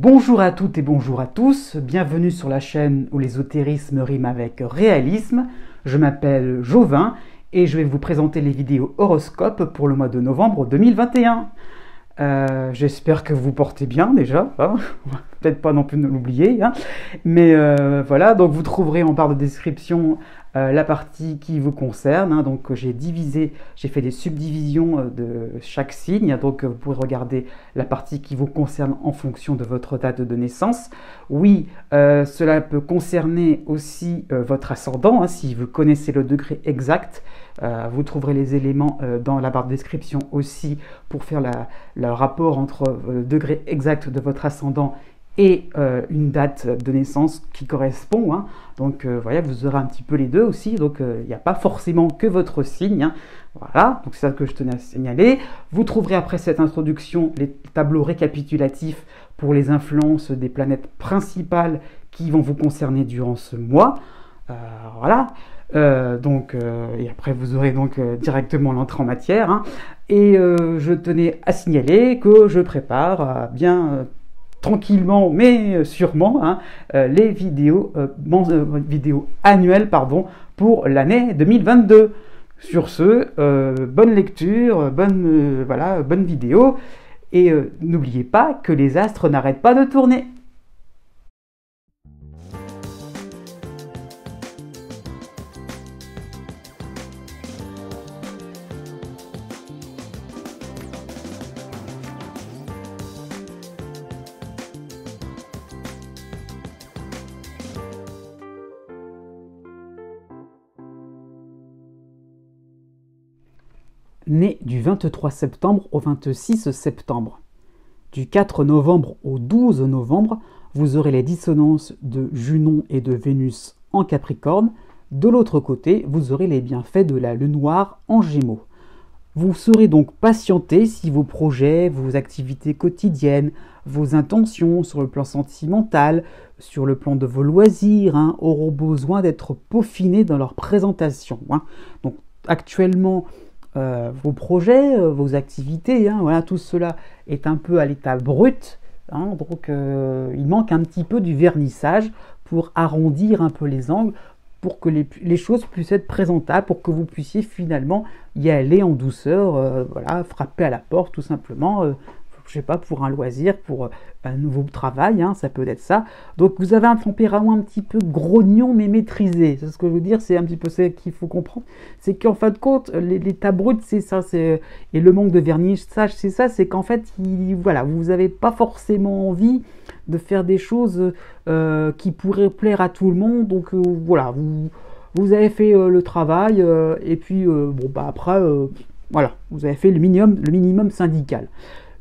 Bonjour à toutes et bonjour à tous, bienvenue sur la chaîne où l'ésotérisme rime avec réalisme. Je m'appelle Jovin et je vais vous présenter les vidéos horoscopes pour le mois de novembre 2021. J'espère que vous portez bien déjà, hein. Peut-être pas non plus de l'oublier, hein. Mais voilà, donc vous trouverez en barre de description la partie qui vous concerne, hein. Donc j'ai fait des subdivisions de chaque signe, donc vous pouvez regarder la partie qui vous concerne en fonction de votre date de naissance. Oui, cela peut concerner aussi votre ascendant, hein, si vous connaissez le degré exact. Vous trouverez les éléments dans la barre de description aussi pour faire le rapport entre le degré exact de votre ascendant et une date de naissance qui correspond, hein. Donc voilà, vous aurez un petit peu les deux aussi, donc il n'y a pas forcément que votre signe, hein. Voilà, donc c'est ça que je tenais à signaler. Vous trouverez après cette introduction les tableaux récapitulatifs pour les influences des planètes principales qui vont vous concerner durant ce mois. Voilà. Et après vous aurez donc directement l'entrée en matière, hein. Et je tenais à signaler que je prépare bien tranquillement mais sûrement, hein, les vidéos annuelles pour l'année 2022. Sur ce, bonne lecture, bonne vidéo, et n'oubliez pas que les astres n'arrêtent pas de tourner. Né du 23 septembre au 26 septembre. Du 4 novembre au 12 novembre, vous aurez les dissonances de Junon et de Vénus en Capricorne. De l'autre côté, vous aurez les bienfaits de la Lune noire en Gémeaux. Vous saurez donc patienter si vos projets, vos activités quotidiennes, vos intentions sur le plan sentimental, sur le plan de vos loisirs, hein, auront besoin d'être peaufinés dans leur présentation, hein. Donc actuellement, vos projets, vos activités, hein, voilà, tout cela est un peu à l'état brut, hein, donc il manque un petit peu du vernissage pour arrondir un peu les angles, pour que les choses puissent être présentables, pour que vous puissiez finalement y aller en douceur, voilà, frapper à la porte tout simplement, je sais pas, pour un loisir, pour un nouveau travail, hein, ça peut être ça. Donc vous avez un tempérament un petit peu grognon mais maîtrisé. C'est ce que je veux dire, c'est un petit peu ça qu'il faut comprendre. C'est qu'en fin de compte, l'état brut, c'est ça, et le manque de vernissage, c'est ça, c'est qu'en fait, voilà, vous n'avez pas forcément envie de faire des choses qui pourraient plaire à tout le monde. Donc voilà, vous avez fait le travail, et puis après, voilà, vous avez fait le minimum syndical.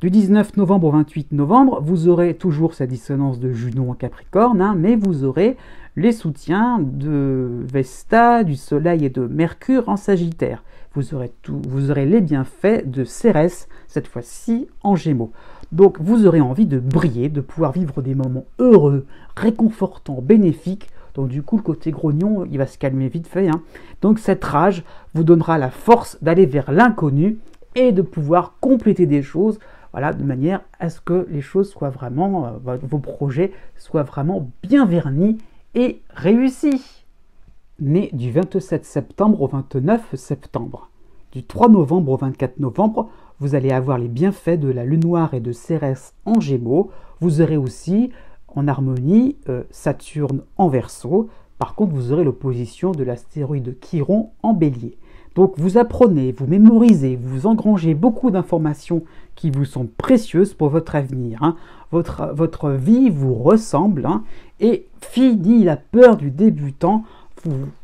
Du 19 novembre au 28 novembre, vous aurez toujours cette dissonance de Junon en Capricorne, hein, mais vous aurez les soutiens de Vesta, du Soleil et de Mercure en Sagittaire. Vous aurez les bienfaits de Cérès, cette fois-ci en Gémeaux. Donc vous aurez envie de briller, de pouvoir vivre des moments heureux, réconfortants, bénéfiques. Donc du coup, le côté grognon, il va se calmer vite fait, hein. Donc cette rage vous donnera la force d'aller vers l'inconnu et de pouvoir compléter des choses, voilà, de manière à ce que les choses soient vraiment, vos projets soient vraiment bien vernis et réussis. Né du 27 septembre au 29 septembre. Du 3 novembre au 24 novembre, vous allez avoir les bienfaits de la Lune noire et de Cérès en Gémeaux. Vous aurez aussi en harmonie Saturne en Verseau. Par contre, vous aurez l'opposition de l'astéroïde Chiron en Bélier. Donc vous apprenez, vous mémorisez, vous engrangez beaucoup d'informations qui vous sont précieuses pour votre avenir, hein. Votre vie vous ressemble, hein, et fini la peur du débutant.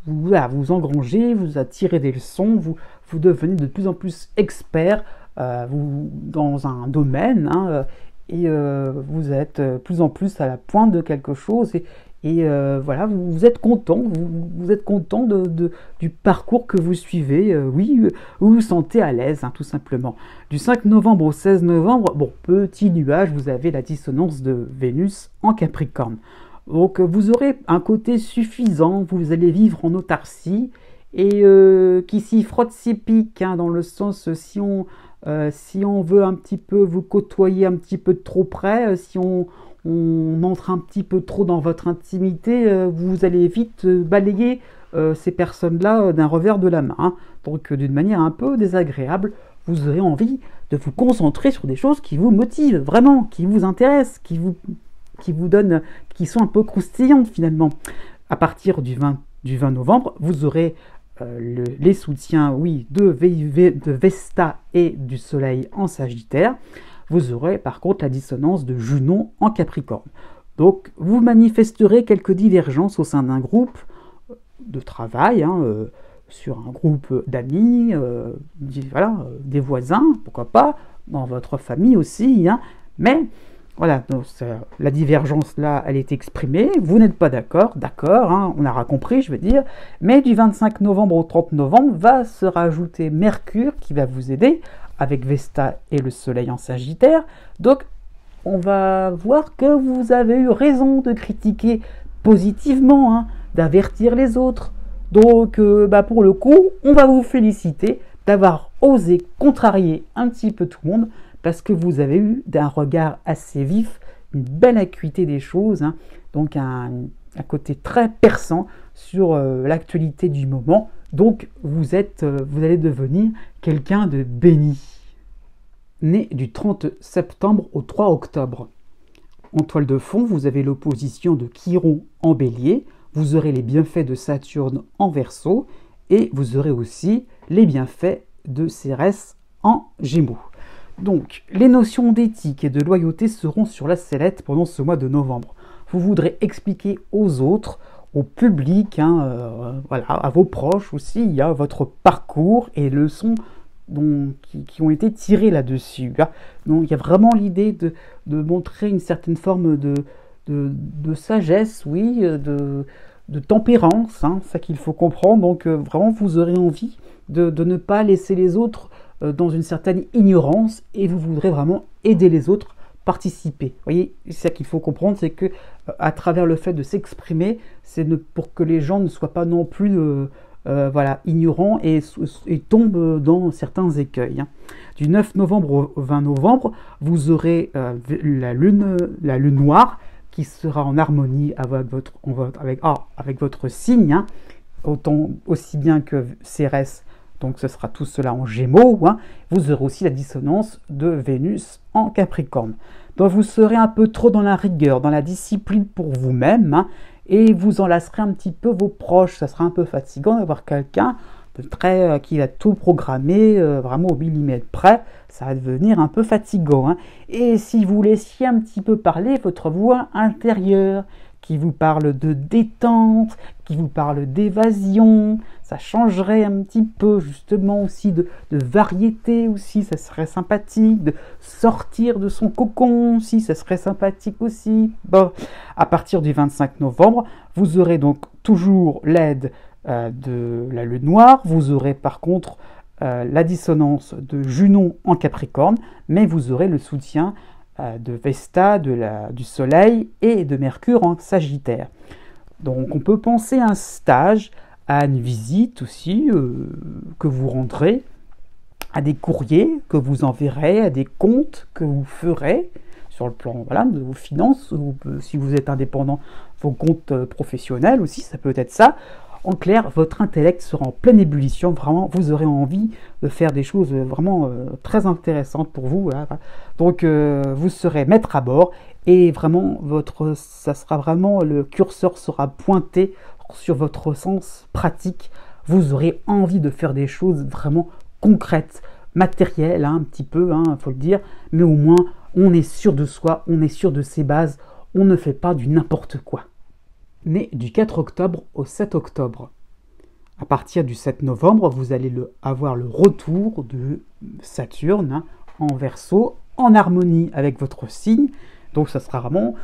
Vous engrangez, vous attirez des leçons, vous devenez de plus en plus expert dans un domaine, hein, et vous êtes de plus en plus à la pointe de quelque chose, et voilà, vous êtes content, vous êtes content du parcours que vous suivez, oui, vous vous sentez à l'aise, hein, tout simplement. Du 5 novembre au 16 novembre, bon, petit nuage, vous avez la dissonance de Vénus en Capricorne. Donc vous aurez un côté suffisant, vous allez vivre en autarcie, et qui s'y frotte s'y pique, hein, dans le sens, si on veut un petit peu vous côtoyer un petit peu de trop près, si on on entre un petit peu trop dans votre intimité, vous allez vite balayer ces personnes-là d'un revers de la main, hein. Donc d'une manière un peu désagréable, vous aurez envie de vous concentrer sur des choses qui vous motivent vraiment, qui vous intéressent, qui vous donnent, qui sont un peu croustillantes finalement. À partir du 20 novembre, vous aurez les soutiens, oui, de Vesta et du Soleil en Sagittaire. Vous aurez par contre la dissonance de Junon en Capricorne. Donc vous manifesterez quelques divergences au sein d'un groupe de travail, hein, sur un groupe d'amis, voilà, des voisins, pourquoi pas, dans votre famille aussi, hein, mais voilà, donc, la divergence là, elle est exprimée, vous n'êtes pas d'accord, hein, on aura compris, je veux dire, mais du 25 novembre au 30 novembre va se rajouter Mercure qui va vous aider avec Vesta et le Soleil en Sagittaire, donc on va voir que vous avez eu raison de critiquer positivement, hein, d'avertir les autres. Donc pour le coup, on va vous féliciter d'avoir osé contrarier un petit peu tout le monde, parce que vous avez eu d'un regard assez vif, une belle acuité des choses, hein, donc un côté très perçant sur l'actualité du moment. Donc vous allez devenir quelqu'un de béni. Né du 30 septembre au 3 octobre. En toile de fond, vous avez l'opposition de Chiron en Bélier, vous aurez les bienfaits de Saturne en Verseau, et vous aurez aussi les bienfaits de Cérès en Gémeaux. Donc, les notions d'éthique et de loyauté seront sur la sellette pendant ce mois de novembre. Vous voudrez expliquer aux autres, au public, hein, voilà, à vos proches aussi, il y a votre parcours et les leçons qui ont été tirées là-dessus. Hein. Donc, il y a vraiment l'idée de montrer une certaine forme de sagesse, oui, de tempérance, hein, c'est ça qu'il faut comprendre. Donc, vraiment, vous aurez envie de ne pas laisser les autres dans une certaine ignorance, et vous voudrez vraiment aider les autres, participer. Vous voyez, c'est ça qu'il faut comprendre, c'est que à travers le fait de s'exprimer, c'est pour que les gens ne soient pas non plus voilà, ignorants et tombent dans certains écueils. Hein. Du 9 novembre au 20 novembre, vous aurez la lune noire qui sera en harmonie avec votre signe, hein, aussi bien que Cérès. Donc ce sera tout cela en Gémeaux, hein. Vous aurez aussi la dissonance de Vénus en Capricorne. Donc vous serez un peu trop dans la rigueur, dans la discipline pour vous-même, hein, et vous enlacerez un petit peu vos proches. Ça sera un peu fatigant d'avoir quelqu'un qui a tout programmé, vraiment au millimètre près. Ça va devenir un peu fatigant, hein. Et si vous laissiez un petit peu parler votre voix intérieure, qui vous parle de détente, qui vous parle d'évasion, ça changerait un petit peu justement aussi de variété aussi, ça serait sympathique, de sortir de son cocon aussi, ça serait sympathique aussi. Bon, à partir du 25 novembre, vous aurez donc toujours l'aide de la lune noire, vous aurez par contre la dissonance de Junon en Capricorne, mais vous aurez le soutien de Vesta, du Soleil et de Mercure en Sagittaire. Donc on peut penser à un stage, à une visite aussi que vous rendrez, à des courriers que vous enverrez, à des comptes que vous ferez sur le plan, voilà, de vos finances, ou si vous êtes indépendant, vos comptes professionnels aussi, ça peut être ça. En clair, votre intellect sera en pleine ébullition, vraiment, vous aurez envie de faire des choses vraiment très intéressantes pour vous. Hein. Donc, vous serez maître à bord, et vraiment, le curseur sera pointé sur votre sens pratique. Vous aurez envie de faire des choses vraiment concrètes, matérielles, hein, un petit peu, hein, faut le dire, mais au moins, on est sûr de soi, on est sûr de ses bases, on ne fait pas du n'importe quoi. Né du 4 octobre au 7 octobre. À partir du 7 novembre, vous allez avoir le retour de Saturne, hein, en Verseau, en harmonie avec votre signe. Donc ça sera vraiment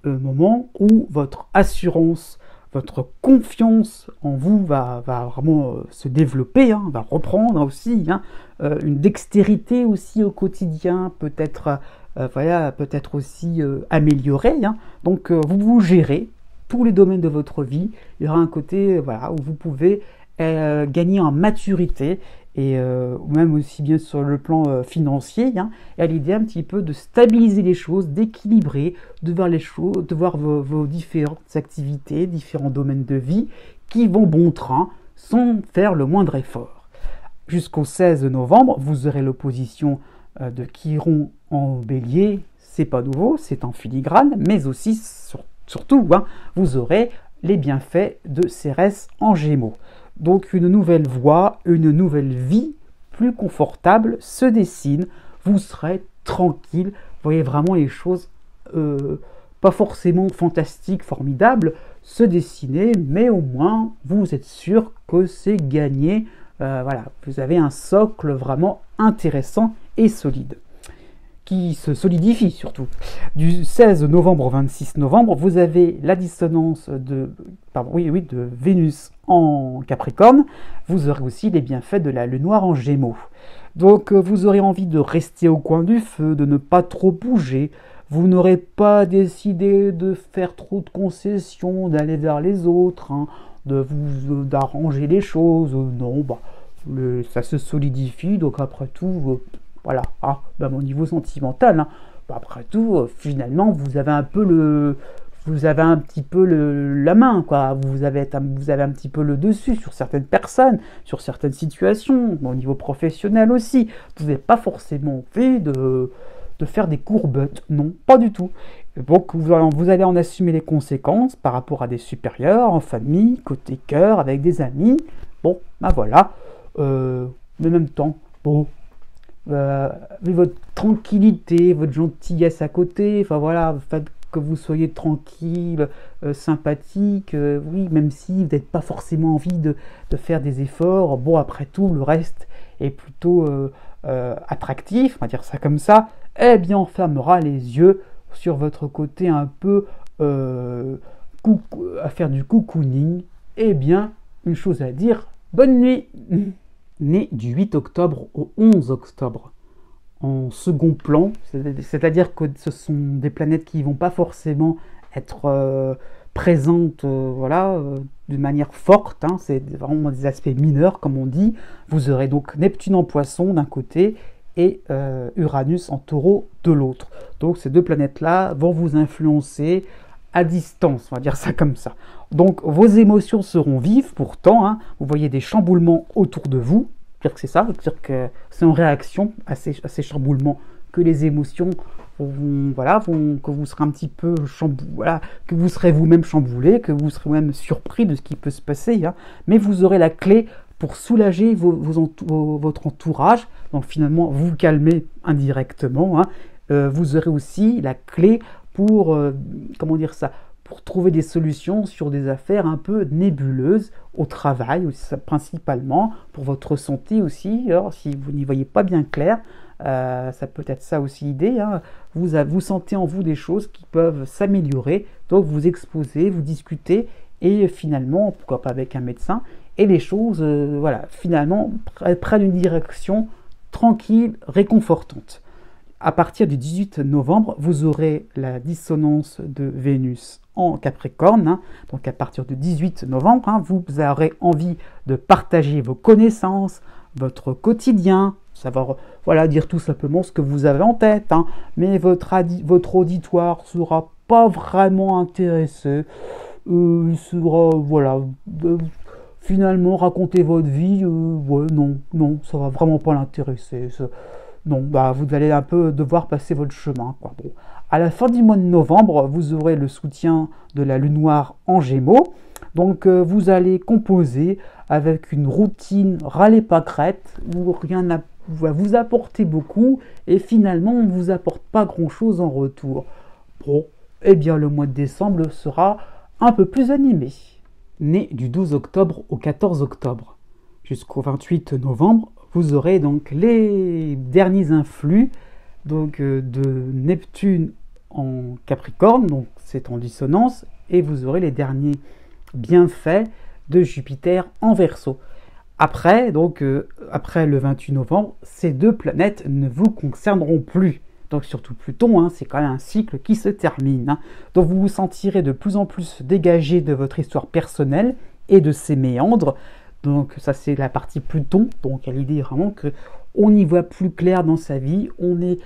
un moment où votre assurance, votre confiance en vous va vraiment se développer, hein, va reprendre aussi, hein, une dextérité aussi au quotidien, peut-être peut-être aussi améliorée. Hein. Donc vous gérez tous les domaines de votre vie. Il y aura un côté où vous pouvez gagner en maturité et même aussi bien sur le plan financier, hein, et à l'idée un petit peu de stabiliser les choses, d'équilibrer, de voir les choses, de voir vos différentes activités, différents domaines de vie qui vont bon train sans faire le moindre effort. Jusqu'au 16 novembre, vous aurez l'opposition de Chiron en Bélier, c'est pas nouveau, c'est en filigrane, mais aussi, surtout, hein, vous aurez les bienfaits de Cérès en Gémeaux. Donc une nouvelle voie, une nouvelle vie plus confortable se dessine, vous serez tranquille, vous voyez vraiment les choses pas forcément fantastiques, formidables, se dessiner, mais au moins vous êtes sûr que c'est gagné. Voilà, vous avez un socle vraiment intéressant et solide, qui se solidifie surtout. Du 16 novembre au 26 novembre, vous avez la dissonance de Vénus en Capricorne. Vous aurez aussi les bienfaits de la Lune noire en Gémeaux. Donc vous aurez envie de rester au coin du feu, de ne pas trop bouger. Vous n'aurez pas décidé de faire trop de concessions, d'aller vers les autres, hein, d'arranger les choses. Non, ça se solidifie. Donc après tout, voilà, hein, même au niveau sentimental, hein, après tout, finalement, vous avez un petit peu la main, quoi. Vous avez un petit peu le dessus sur certaines personnes, sur certaines situations, au niveau professionnel aussi. Vous n'avez pas forcément envie de faire des courbettes, non, pas du tout. Donc vous allez en assumer les conséquences par rapport à des supérieurs, en famille, côté cœur, avec des amis. Bon, voilà. Mais en même temps, bon, avec votre tranquillité, votre gentillesse à côté, enfin voilà, le fait que vous soyez tranquille, sympathique, oui, même si vous n'avez pas forcément envie de faire des efforts, bon, après tout, le reste est plutôt attractif, on va dire ça comme ça, eh bien, on fermera les yeux sur votre côté un peu à faire du cocooning. Eh bien, une chose à dire, bonne nuit. Né du 8 octobre au 11 octobre, en second plan, c'est-à-dire que ce sont des planètes qui ne vont pas forcément être présentes d'une manière forte, hein, c'est vraiment des aspects mineurs comme on dit. Vous aurez donc Neptune en Poisson d'un côté et Uranus en Taureau de l'autre. Donc ces deux planètes-là vont vous influencer à distance, on va dire ça comme ça. Donc vos émotions seront vives pourtant, hein, vous voyez des chamboulements autour de vous, dire que c'est ça, dire que c'est en réaction à ces chamboulements que les émotions que vous serez un petit peu que vous serez vous-même chamboulé, que vous serez même surpris de ce qui peut se passer, hein, mais vous aurez la clé pour soulager votre entourage, donc finalement vous calmer indirectement, hein. Vous aurez aussi la clé pour, pour trouver des solutions sur des affaires un peu nébuleuses au travail, principalement, pour votre santé aussi. Alors, si vous n'y voyez pas bien clair, ça peut être ça aussi l'idée, hein. Vous sentez en vous des choses qui peuvent s'améliorer, donc vous exposez, vous discutez, et finalement, pourquoi pas avec un médecin, et les choses, finalement, prennent une direction tranquille, réconfortante. À partir du 18 novembre, vous aurez la dissonance de Vénus en Capricorne, hein. Donc à partir du 18 novembre, hein, vous aurez envie de partager vos connaissances, votre quotidien, savoir dire tout simplement ce que vous avez en tête, hein. Mais votre auditoire ne sera pas vraiment intéressé. Il sera, finalement, raconter votre vie, non, ça va vraiment pas l'intéresser. Non, vous allez un peu devoir passer votre chemin, quoi. Bon. À la fin du mois de novembre, vous aurez le soutien de la Lune noire en Gémeaux. Donc, vous allez composer avec une routine râler pas crête, où rien va vous apporter beaucoup, et finalement, on ne vous apporte pas grand-chose en retour. Bon, eh bien, le mois de décembre sera un peu plus animé. Né du 12 octobre au 14 octobre jusqu'au 28 novembre, vous aurez donc les derniers influx de Neptune en Capricorne, donc c'est en dissonance, et vous aurez les derniers bienfaits de Jupiter en Verseau. Après le 28 novembre, ces deux planètes ne vous concerneront plus. Donc surtout Pluton, hein, c'est quand même un cycle qui se termine, hein. Donc vous vous sentirez de plus en plus dégagé de votre histoire personnelle et de ses méandres. Donc ça c'est la partie Pluton. Donc l'idée est vraiment que on y voit plus clair dans sa vie, on est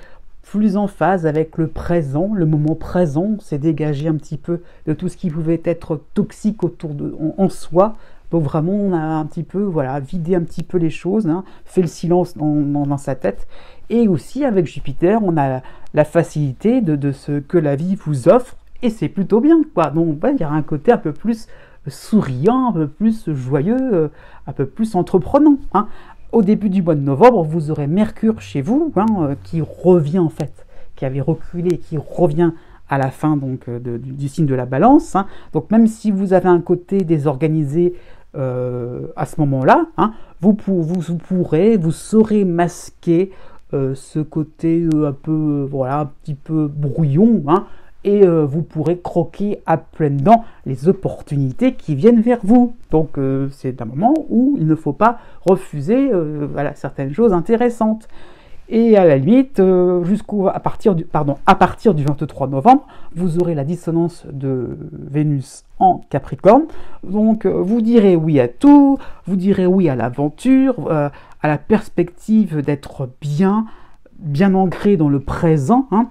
plus en phase avec le présent, le moment présent, on s'est dégagé un petit peu de tout ce qui pouvait être toxique autour de en soi. Donc vraiment on a un petit peu voilà vidé un petit peu les choses, hein, fait le silence dans sa tête. Et aussi avec Jupiter, on a la facilité de ce que la vie vous offre, et c'est plutôt bien, quoi. Donc il y a un côté un peu plus souriant, un peu plus joyeux, un peu plus entreprenant, hein. Au début du mois de novembre, vous aurez Mercure chez vous, hein, qui revient en fait, qui avait reculé, qui revient à la fin donc, du signe de la Balance, hein. Donc même si vous avez un côté désorganisé à ce moment-là, hein, vous saurez masquer ce côté un peu, voilà, un petit peu brouillon, hein, et vous pourrez croquer à pleines dents les opportunités qui viennent vers vous. Donc c'est un moment où il ne faut pas refuser voilà, certaines choses intéressantes. Et à la limite, à partir du 23 novembre, vous aurez la dissonance de Vénus en Capricorne. Donc vous direz oui à tout, vous direz oui à l'aventure, à la perspective d'être bien ancré dans le présent, hein.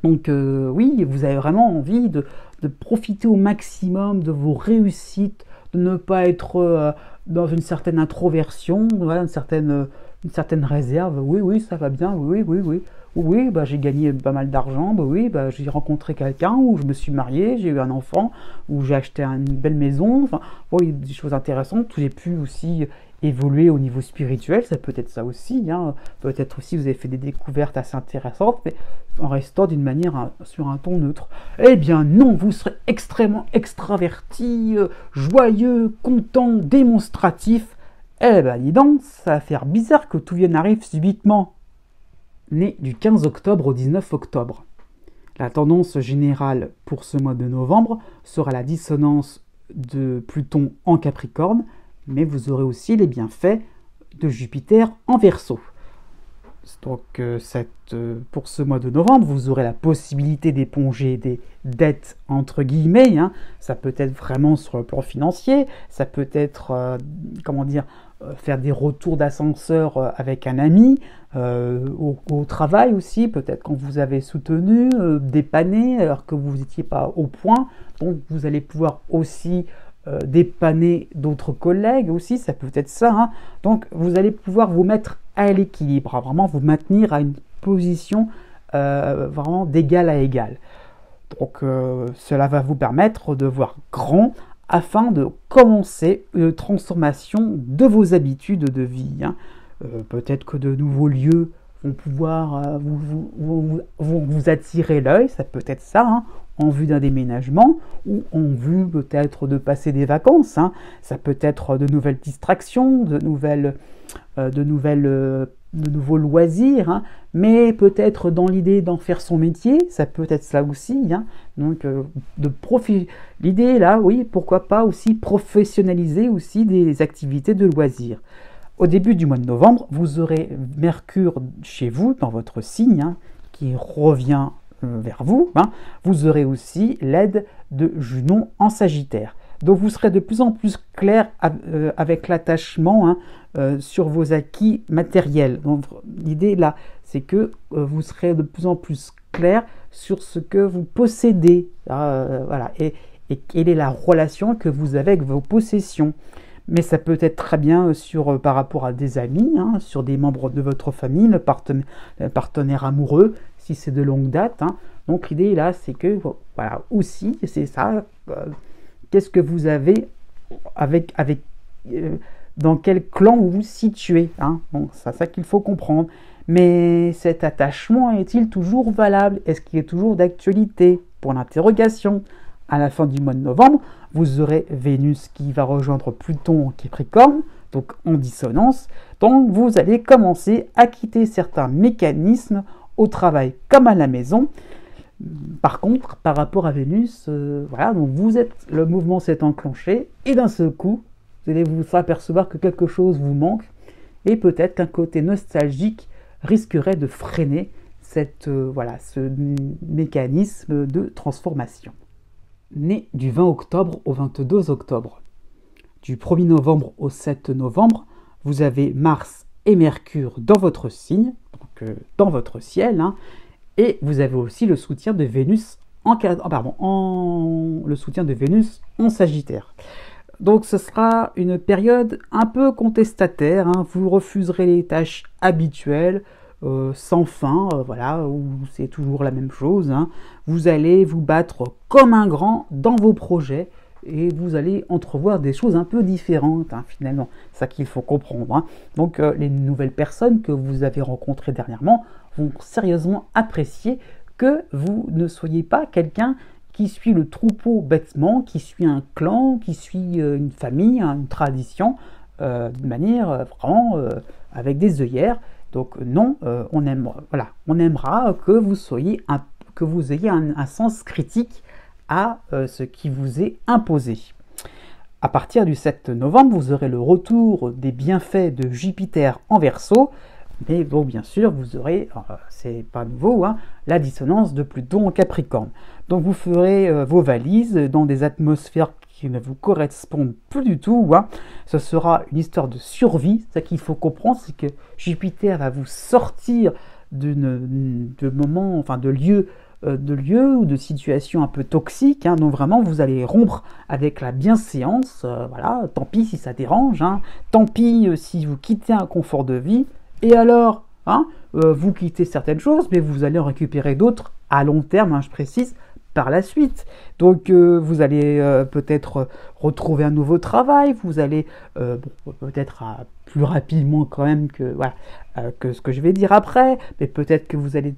Donc oui, vous avez vraiment envie de profiter au maximum de vos réussites, de ne pas être dans une certaine introversion, voilà, une certaine réserve. Oui, ça va bien, oui, bah, j'ai gagné pas mal d'argent, bah, oui, bah, j'ai rencontré quelqu'un, ou je me suis marié, j'ai eu un enfant, ou j'ai acheté une belle maison, enfin, bon, il y a des choses intéressantes. J'ai pu aussi évoluer au niveau spirituel, ça peut être ça aussi, hein. Peut-être aussi vous avez fait des découvertes assez intéressantes, mais en restant d'une manière sur un ton neutre. Eh bien non, vous serez extrêmement extraverti, joyeux, content, démonstratif. Eh ben dis donc, ça va faire bizarre que tout vienne arrive subitement. Né du 15 octobre au 19 octobre. La tendance générale pour ce mois de novembre sera la dissonance de Pluton en Capricorne, mais vous aurez aussi les bienfaits de Jupiter en Verseau. Donc pour ce mois de novembre, vous aurez la possibilité d'éponger des dettes entre guillemets, hein. Ça peut être vraiment sur le plan financier, ça peut être faire des retours d'ascenseur avec un ami, au travail aussi, peut-être quand vous avez soutenu, dépanné alors que vous n'étiez pas au point. Donc vous allez pouvoir aussi dépanner d'autres collègues aussi, ça peut être ça, hein. Donc vous allez pouvoir vous mettre à l'équilibre, hein, vraiment vous maintenir à une position vraiment d'égal à égal. Donc cela va vous permettre de voir grand afin de commencer une transformation de vos habitudes de vie, hein. Peut-être que de nouveaux lieux vont pouvoir vous attirer l'œil, ça peut être ça, hein, en vue d'un déménagement ou en vue peut-être de passer des vacances, hein. Ça peut être de nouvelles distractions, de nouveaux loisirs, hein, mais peut-être dans l'idée d'en faire son métier, ça peut être ça aussi, hein. Donc l'idée là, oui, pourquoi pas aussi professionnaliser aussi des activités de loisirs. Au début du mois de novembre, vous aurez Mercure chez vous, dans votre signe, hein, qui revient vers vous, hein. Vous aurez aussi l'aide de Junon en Sagittaire. Donc vous serez de plus en plus clair avec l'attachement, hein, sur vos acquis matériels. Donc l'idée là, c'est que vous serez de plus en plus clair sur ce que vous possédez, voilà, et quelle est la relation que vous avez avec vos possessions. Mais ça peut être très bien par rapport à des amis, hein, sur des membres de votre famille, le partenaire amoureux, si c'est de longue date, hein. Donc l'idée là, c'est que, voilà, aussi, c'est ça, qu'est-ce que vous avez dans quel clan vous vous situez, hein. Bon, c'est ça qu'il faut comprendre. Mais cet attachement est-il toujours valable? Est-ce qu'il est toujours d'actualité? Pour l'interrogation. À la fin du mois de novembre, vous aurez Vénus qui va rejoindre Pluton en Capricorne, donc en dissonance. Donc vous allez commencer à quitter certains mécanismes au travail comme à la maison. Par contre, par rapport à Vénus, voilà, donc le mouvement s'est enclenché et d'un seul coup, vous allez vous apercevoir que quelque chose vous manque et peut-être qu'un côté nostalgique risquerait de freiner ce mécanisme de transformation. Né du 20 octobre au 22 octobre. Du 1er novembre au 7 novembre, vous avez Mars et Mercure dans votre signe, donc dans votre ciel, hein, et vous avez aussi le soutien de Vénus le soutien de Vénus en Sagittaire. Donc ce sera une période un peu contestataire, hein. Vous refuserez les tâches habituelles, sans fin, voilà, où c'est toujours la même chose, hein. Vous allez vous battre comme un grand dans vos projets et vous allez entrevoir des choses un peu différentes, hein, finalement. C'est ça qu'il faut comprendre, hein. Donc les nouvelles personnes que vous avez rencontrées dernièrement vont sérieusement apprécier que vous ne soyez pas quelqu'un qui suit le troupeau bêtement, qui suit un clan, qui suit une famille, une tradition, d'une manière vraiment avec des œillères. Donc non, on aimera que vous ayez un sens critique à ce qui vous est imposé. À partir du 7 novembre, vous aurez le retour des bienfaits de Jupiter en Verseau. Mais bon, bien sûr, vous aurez, c'est pas nouveau, hein, la dissonance de Pluton en Capricorne. Donc vous ferez vos valises dans des atmosphères qui ne vous correspondent plus du tout, hein. Ce sera une histoire de survie. Ce qu'il faut comprendre, c'est que Jupiter va vous sortir de lieux ou de situations un peu toxiques, hein. Donc vraiment, vous allez rompre avec la bienséance. Voilà, tant pis si ça dérange, hein. Tant pis si vous quittez un confort de vie. Et alors, hein, vous quittez certaines choses, mais vous allez en récupérer d'autres à long terme, hein, je précise, par la suite. Donc, vous allez peut-être retrouver un nouveau travail, vous allez peut-être plus rapidement quand même que ce que je vais dire après, mais peut-être que vous allez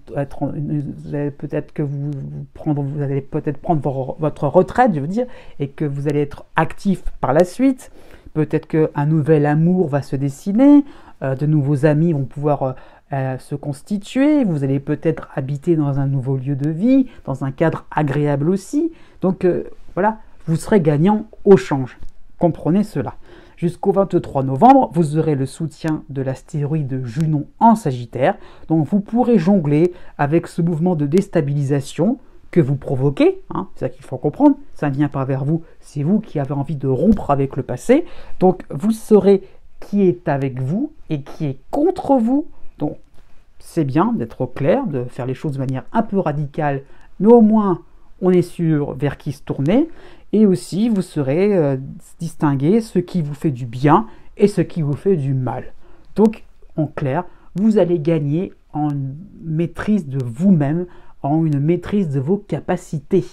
prendre votre retraite, je veux dire, et que vous allez être actif par la suite. Peut-être qu'un nouvel amour va se dessiner, de nouveaux amis vont pouvoir se constituer, vous allez peut-être habiter dans un nouveau lieu de vie, dans un cadre agréable aussi. Donc voilà, vous serez gagnant au change. Comprenez cela. Jusqu'au 23 novembre, vous aurez le soutien de l'astéroïde Junon en Sagittaire. Donc vous pourrez jongler avec ce mouvement de déstabilisation que vous provoquez, hein, c'est ça qu'il faut comprendre, ça ne vient pas vers vous, c'est vous qui avez envie de rompre avec le passé. Donc vous saurez qui est avec vous et qui est contre vous. Donc c'est bien d'être au clair, de faire les choses de manière un peu radicale, mais au moins on est sûr vers qui se tourner. Et aussi vous saurez distinguer ce qui vous fait du bien et ce qui vous fait du mal. Donc en clair, vous allez gagner en maîtrise de vous-même, en une maîtrise de vos capacités.